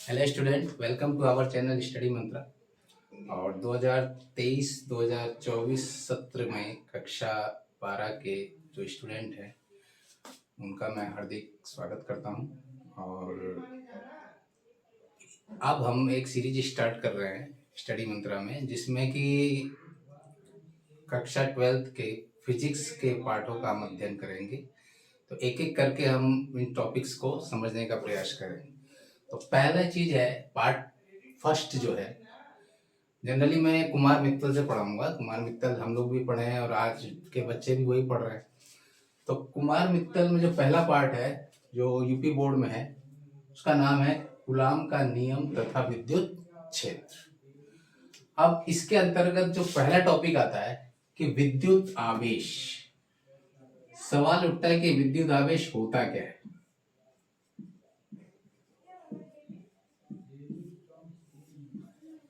Hello student, welcome to our channel study Mantra. और 2023-2024 सत्र में कक्षा 12 के जो स्टूडेंट हैं उनका मैं हार्दिक स्वागत करता हूं। और अब हम एक सीरीज स्टार्ट कर रहे हैं स्टडी मंत्रा में, जिसमें कि कक्षा 12 के फिजिक्स के पाठों का हम अध्ययन करेंगे। तो एक एक करके हम इन टॉपिक्स को समझने का प्रयास करेंगे। तो पहला चीज है पार्ट फर्स्ट जो है, जनरली मैं कुमार मित्तल से पढ़ाऊंगा। कुमार मित्तल हम लोग भी पढ़े हैं और आज के बच्चे भी वही पढ़ रहे हैं। तो कुमार मित्तल में जो पहला पार्ट है जो यूपी बोर्ड में है, उसका नाम है कूलाम का नियम तथा विद्युत क्षेत्र। अब इसके अंतर्गत जो पहला टॉपिक आता है कि विद्युत आवेश। सवाल उठता है कि विद्युत आवेश होता क्या है।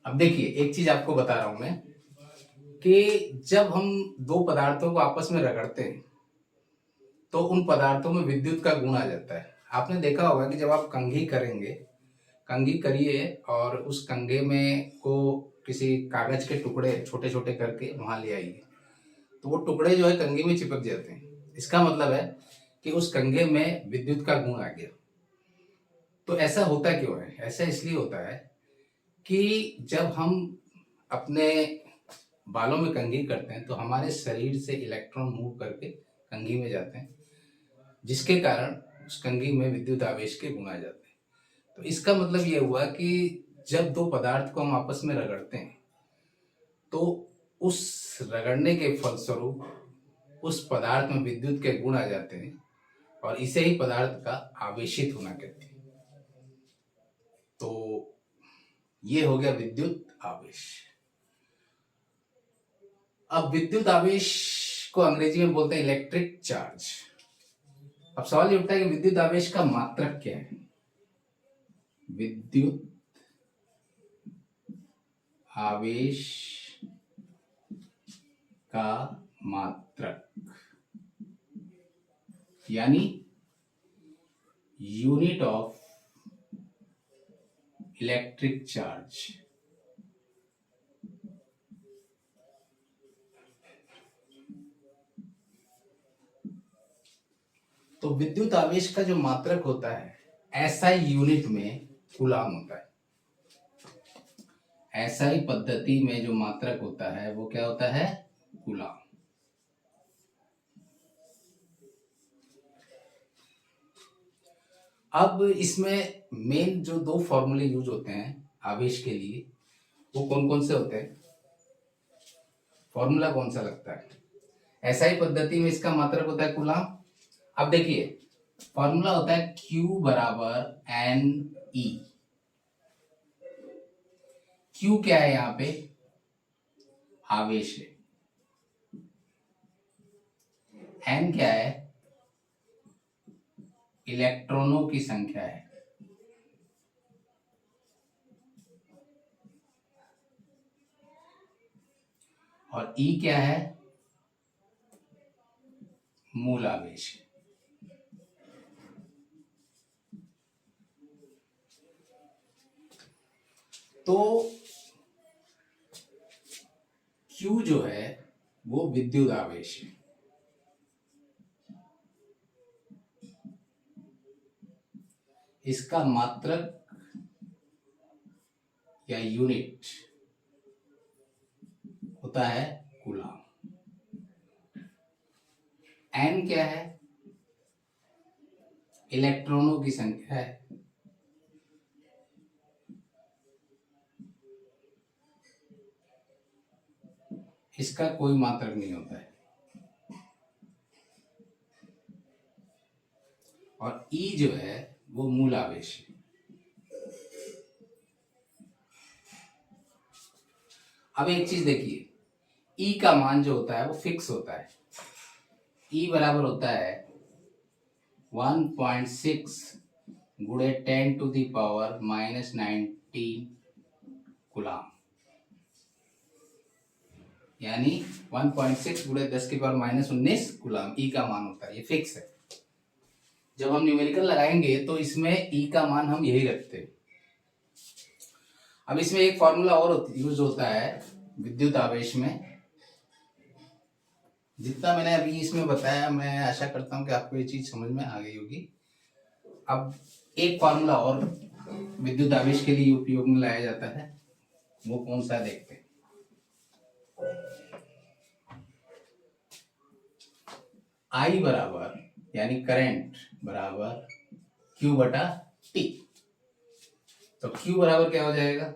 अब देखिए, एक चीज आपको बता रहा हूं मैं कि जब हम दो पदार्थों को आपस में रगड़ते हैं तो उन पदार्थों में विद्युत का गुण आ जाता है। आपने देखा होगा कि जब आप कंघी करेंगे, कंघी करिए और उस कंघे में को किसी कागज के टुकड़े छोटे छोटे करके वहां ले आइए, तो वो टुकड़े जो है कंघी में चिपक जाते हैं। इसका मतलब है कि उस कंघे में विद्युत का गुण आ गया। तो ऐसा होता क्यों है? ऐसा इसलिए होता है कि जब हम अपने बालों में कंघी करते हैं तो हमारे शरीर से इलेक्ट्रॉन मूव करके कंघी में जाते हैं, जिसके कारण उस कंघी में विद्युत आवेश के गुण आ जाते हैं। तो इसका मतलब ये हुआ कि जब दो पदार्थ को हम आपस में रगड़ते हैं तो उस रगड़ने के फलस्वरूप उस पदार्थ में विद्युत के गुण आ जाते हैं और इसे ही पदार्थ का आवेशित होना कहते हैं। तो ये हो गया विद्युत आवेश। अब विद्युत आवेश को अंग्रेजी में बोलते हैं इलेक्ट्रिक चार्ज। अब सवाल ये उठता है कि विद्युत आवेश का मात्रक क्या है। विद्युत आवेश का मात्रक यानी यूनिट ऑफ इलेक्ट्रिक चार्ज। तो विद्युत आवेश का जो मात्रक होता है एसआई यूनिट में कूलाम होता है। एसआई पद्धति में जो मात्रक होता है वो क्या होता है? कूलाम। अब इसमें मेन जो दो फॉर्मूले यूज होते हैं आवेश के लिए वो कौन कौन से होते हैं? फॉर्मूला कौन सा लगता है? एसआई पद्धति में इसका मात्रक होता है कूलाम। अब देखिए, फॉर्मूला होता है Q बराबर एन ई। Q क्या है? यहाँ पे आवेश है। एन क्या है? इलेक्ट्रॉनों की संख्या है। और E क्या है? मूल आवेश है। तो Q जो है वो विद्युत आवेश है। इसका मात्रक या यूनिट होता है कूलाम। एन क्या है? इलेक्ट्रॉनों की संख्या है। इसका कोई मात्रक नहीं होता है। और ई जो है वो मूल आवेश है। अब एक चीज देखिए, ई का मान जो होता है वो फिक्स होता है। ई बराबर होता है 1.6 गुणे 10 टू दी पावर -19 कूलाम। यानी 1.6 गुणे 10 की पावर -19 कूलाम ई का मान होता है। ये फिक्स है। जब हम न्यूमेरिकल लगाएंगे तो इसमें ई का मान हम यही रखते हैं। अब इसमें एक फॉर्मूला और यूज होता है विद्युत आवेश में, जितना मैंने अभी इसमें बताया मैं आशा करता हूँ कि आपको ये चीज समझ में आ गई होगी। अब एक फॉर्मूला और विद्युत आवेश के लिए उपयोग में लाया जाता है, वो कौन सा देखते हैं। I बराबर यानी करंट बराबर Q बटा T। तो Q बराबर क्या हो जाएगा,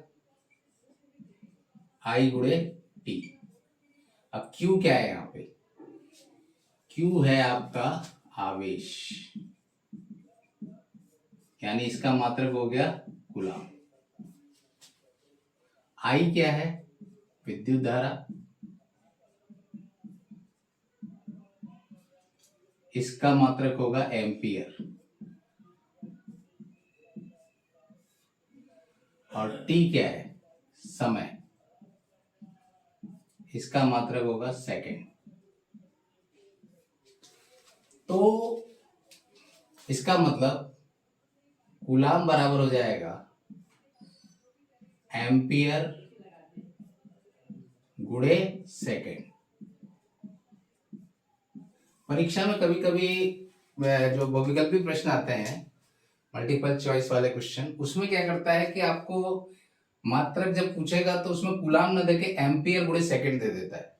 I गुणे T। अब Q क्या है यहाँ पे, Q है आपका आवेश, यानी इसका मात्रक हो गया कूलाम। I क्या है, विद्युत धारा, इसका मात्रक होगा एम्पियर, और T क्या है, समय, इसका मात्रक होगा सेकंड। तो इसका मतलब कूलाम बराबर हो जाएगा एम्पियर गुणे सेकंड। परीक्षा में कभी कभी जो बहुविकल्पी प्रश्न आते हैं, मल्टीपल चॉइस वाले क्वेश्चन, उसमें क्या करता है कि आपको मात्रक जब पूछेगा तो उसमें कूलाम न देके एम्पियर गुणे सेकंड दे देता है।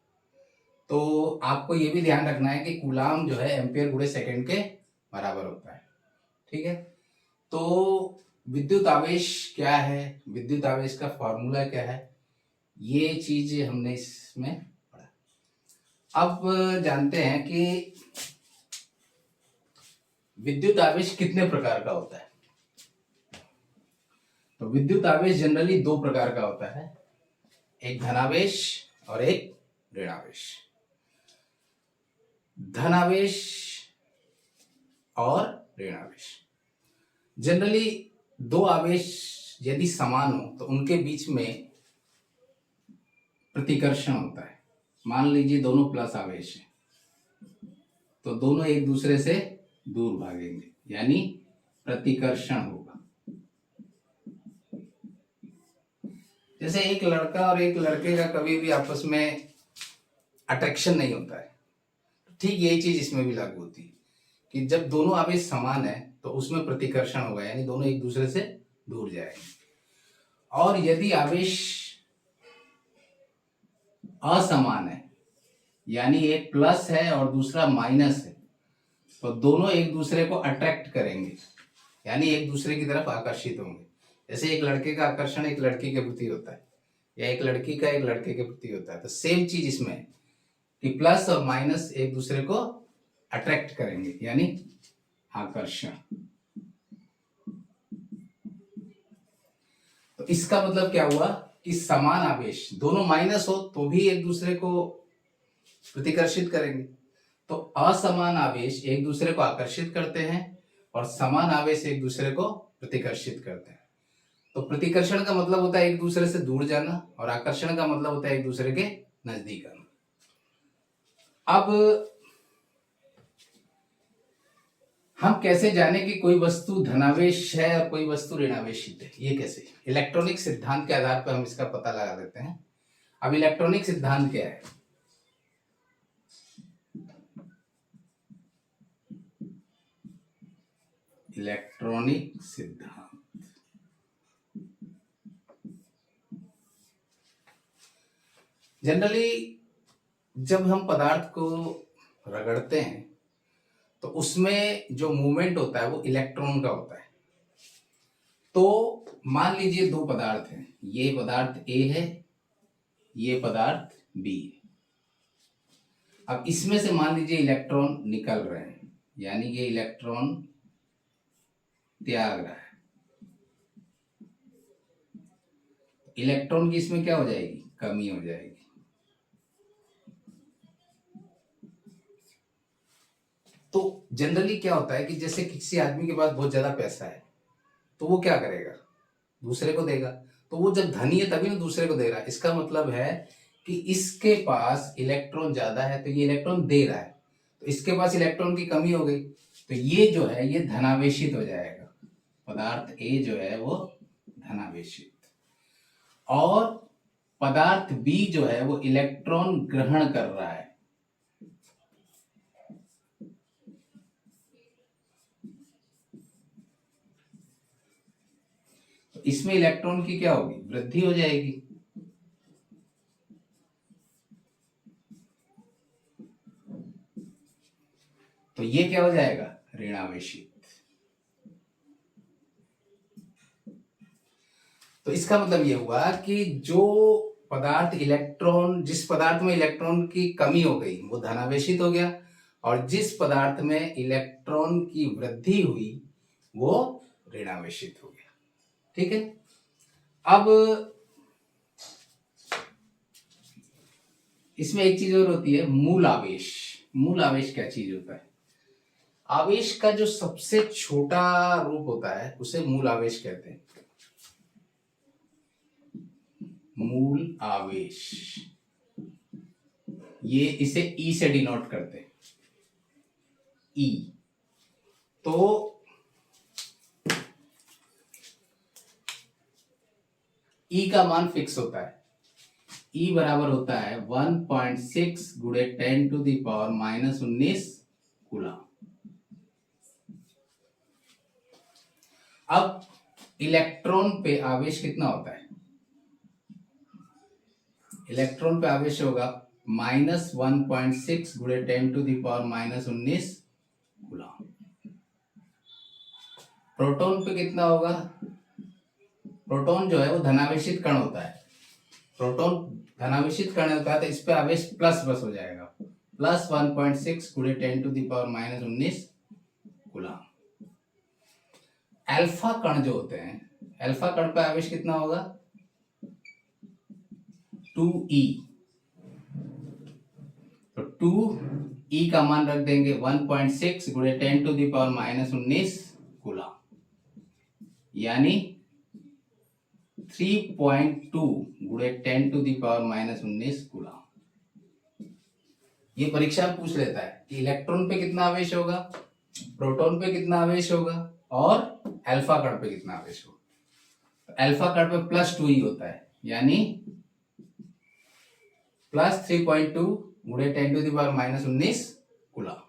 तो आपको ये भी ध्यान रखना है कि कूलाम जो है एम्पियर गुणे सेकंड के बराबर होता है। ठीक है, तो विद्युत आवेश क्या है, विद्युत आवेश का फॉर्मूला क्या है, ये चीज हमने इसमें पढ़ा। अब जानते हैं कि विद्युत आवेश कितने प्रकार का होता है। तो विद्युत आवेश जनरली दो प्रकार का होता है, एक धनावेश और एक ऋणावेश। धनावेश और ऋणावेश, जनरली दो आवेश यदि समान हो तो उनके बीच में प्रतिकर्षण होता है। मान लीजिए दोनों प्लस आवेश है, तो दोनों एक दूसरे से दूर भागेंगे, यानी प्रतिकर्षण होगा। जैसे एक लड़का और एक लड़के का कभी भी आपस में अट्रैक्शन नहीं होता है, ठीक यही चीज इसमें भी लागू होती है कि जब दोनों आवेश समान है तो उसमें प्रतिकर्षण होगा, यानी दोनों एक दूसरे से दूर जाएंगे। और यदि आवेश असमान है, यानी एक प्लस है और दूसरा माइनस है, तो दोनों एक दूसरे को अट्रैक्ट करेंगे, यानी एक दूसरे की तरफ आकर्षित होंगे। जैसे एक लड़के का आकर्षण एक लड़की के प्रति होता है, या एक लड़की का एक लड़के के प्रति होता है, तो सेम चीज इसमें है कि प्लस और माइनस एक दूसरे को अट्रैक्ट करेंगे, यानी आकर्षण। तो इसका मतलब क्या हुआ कि समान आवेश दोनों माइनस हो तो भी एक दूसरे को प्रतिकर्षित करेंगे। तो असमान आवेश एक दूसरे को आकर्षित करते हैं और समान आवेश एक दूसरे को प्रतिकर्षित करते हैं। तो प्रतिकर्षण का मतलब होता है एक दूसरे से दूर जाना, और आकर्षण का मतलब होता है एक दूसरे के नजदीक आना। अब हम कैसे जाने कि कोई वस्तु धनावेश है और कोई वस्तु ऋणावेशित है, ये कैसे? इलेक्ट्रॉनिक सिद्धांत के आधार पर हम इसका पता लगा देते हैं। अब इलेक्ट्रॉनिक सिद्धांत क्या है? इलेक्ट्रॉनिक सिद्धांत जनरली जब हम पदार्थ को रगड़ते हैं तो उसमें जो मूवमेंट होता है वो इलेक्ट्रॉन का होता है। तो मान लीजिए दो पदार्थ हैं, ये पदार्थ A है, ये पदार्थ B है। अब इसमें से मान लीजिए इलेक्ट्रॉन निकल रहे हैं, यानी ये इलेक्ट्रॉन त्याग रहा है। इलेक्ट्रॉन की इसमें क्या हो जाएगी? कमी हो जाएगी। तो जनरली क्या होता है कि जैसे किसी आदमी के पास बहुत ज्यादा पैसा है तो वो क्या करेगा? दूसरे को देगा। तो वो जब धनी है तभी ना दूसरे को दे रहा है। इसका मतलब है कि इसके पास इलेक्ट्रॉन ज्यादा है तो ये इलेक्ट्रॉन दे रहा है, तो इसके पास इलेक्ट्रॉन की कमी हो गई, तो ये जो है ये धनावेशित हो जाएगा। पदार्थ A जो है वो धनावेशित। और पदार्थ बी जो है वो इलेक्ट्रॉन ग्रहण कर रहा है। तो इसमें इलेक्ट्रॉन की क्या होगी, वृद्धि हो जाएगी। तो ये क्या हो जाएगा, ऋणावेशित। तो इसका मतलब ये हुआ कि जो पदार्थ इलेक्ट्रॉन, जिस पदार्थ में इलेक्ट्रॉन की कमी हो गई वो धनावेशित हो गया, और जिस पदार्थ में इलेक्ट्रॉन की वृद्धि हुई वो ऋणावेशित हो गया। ठीक है। अब इसमें एक चीज और होती है, मूल आवेश। मूल आवेश क्या चीज होता है, आवेश का जो सबसे छोटा रूप होता है उसे मूल आवेश कहते हैं। मूल आवेश, ये इसे ई से डिनोट करते हैं, ई। तो ई का मान फिक्स होता है, ई बराबर होता है 1.6 गुणे 10 टू द पावर -19 कूलम। अब इलेक्ट्रॉन पे आवेश कितना होता है, इलेक्ट्रॉन पे आवेश होगा -1.6 गुणे 10 to the power -19 coulomb. Proton पे कितना होगा, प्रोटॉन जो है वो धनावेशित कण होता है, प्रोटॉन धनावेशित कण होता है, तो इस पे आवेश प्लस बस हो जाएगा, +1.6 गुणे 10 to the power -19 coulomb. Alpha कण जो होते हैं, अल्फा कण पे आवेश कितना होगा, 2e। तो 2e का मान रख देंगे 1.6 गुणे 10 टू द पावर -19 कूलम, यानी 3.2 गुणे 10 टू द पावर -19 कूलम। ये परीक्षा में पूछ लेता है कि इलेक्ट्रॉन पे कितना आवेश होगा, प्रोटॉन पे कितना आवेश होगा, और अल्फा कण पे कितना आवेश होगा। तो अल्फा कण पे +2e होता है, यानी +3.2 गुणे 10 टू द पावर -19 कूलम।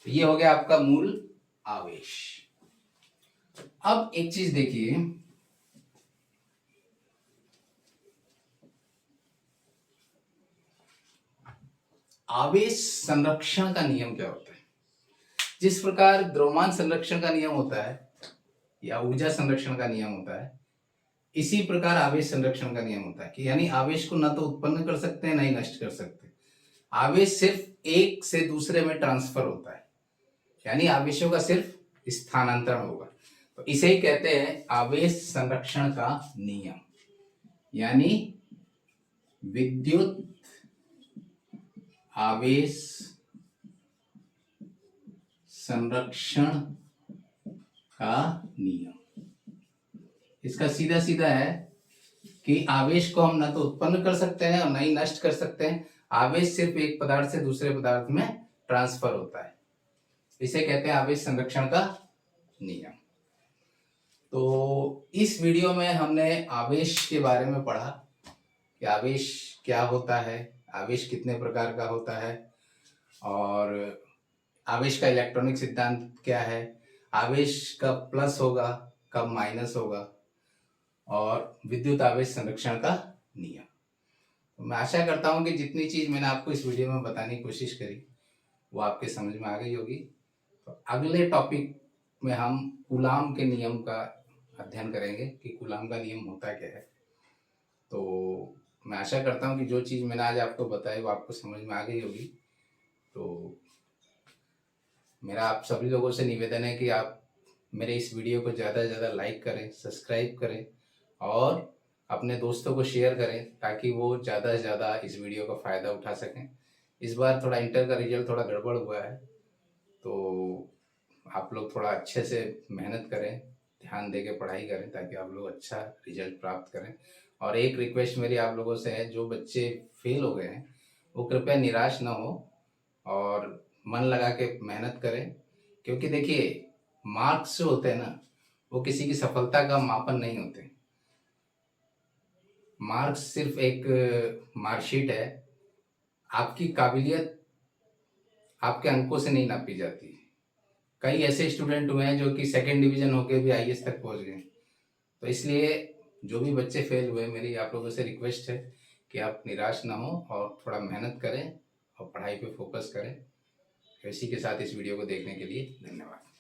तो ये हो गया आपका मूल आवेश। अब एक चीज देखिए, आवेश संरक्षण का नियम क्या होता है। जिस प्रकार द्रव्यमान संरक्षण का नियम होता है या ऊर्जा संरक्षण का नियम होता है, इसी प्रकार आवेश संरक्षण का नियम होता है कि यानी आवेश को ना तो उत्पन्न कर सकते हैं ना ही नष्ट कर सकते। आवेश सिर्फ एक से दूसरे में ट्रांसफर होता है, यानी आवेशों का सिर्फ स्थानांतरण होगा। तो इसे ही कहते हैं आवेश संरक्षण का नियम, यानी विद्युत आवेश संरक्षण का नियम। इसका सीधा सीधा है कि आवेश को हम ना तो उत्पन्न कर सकते हैं और ना ही नष्ट कर सकते हैं। आवेश सिर्फ एक पदार्थ से दूसरे पदार्थ में ट्रांसफर होता है, इसे कहते हैं आवेश संरक्षण का नियम। तो इस वीडियो में हमने आवेश के बारे में पढ़ा कि आवेश क्या होता है, आवेश कितने प्रकार का होता है, और आवेश का इलेक्ट्रॉनिक सिद्धांत क्या है, आवेश कब प्लस होगा कब माइनस होगा, और विद्युत आवेश संरक्षण का नियम। तो मैं आशा करता हूं कि जितनी चीज मैंने आपको इस वीडियो में बताने की कोशिश करी वो आपके समझ में आ गई होगी। तो अगले टॉपिक में हम कूलाम के नियम का अध्ययन करेंगे कि कूलाम का नियम होता क्या है। तो मैं आशा करता हूं कि जो चीज़ मैंने आज आपको बताई वो आपको समझ में आ गई होगी। तो मेरा आप सभी लोगों से निवेदन है कि आप मेरे इस वीडियो को ज़्यादा से ज़्यादा लाइक करें, सब्सक्राइब करें और अपने दोस्तों को शेयर करें ताकि वो ज़्यादा से ज़्यादा इस वीडियो का फ़ायदा उठा सकें। इस बार थोड़ा इंटर का रिजल्ट थोड़ा गड़बड़ हुआ है, तो आप लोग थोड़ा अच्छे से मेहनत करें, ध्यान दे के पढ़ाई करें ताकि आप लोग अच्छा रिजल्ट प्राप्त करें। और एक रिक्वेस्ट मेरी आप लोगों से है, जो बच्चे फेल हो गए हैं वो कृपया निराश ना हो और मन लगा के मेहनत करें, क्योंकि देखिए मार्क्स जो होते हैं ना वो किसी की सफलता का मापन नहीं होते। मार्क्स सिर्फ एक मार्कशीट है। आपकी काबिलियत आपके अंकों से नहीं नापी जाती। कई ऐसे स्टूडेंट हुए हैं जो कि सेकंड डिवीजन होके भी आईएएस तक पहुंच गए। तो इसलिए जो भी बच्चे फेल हुए, मेरी आप लोगों से रिक्वेस्ट है कि आप निराश ना हो और थोड़ा मेहनत करें और पढ़ाई पे फोकस करें। इसी के साथ इस वीडियो को देखने के लिए धन्यवाद।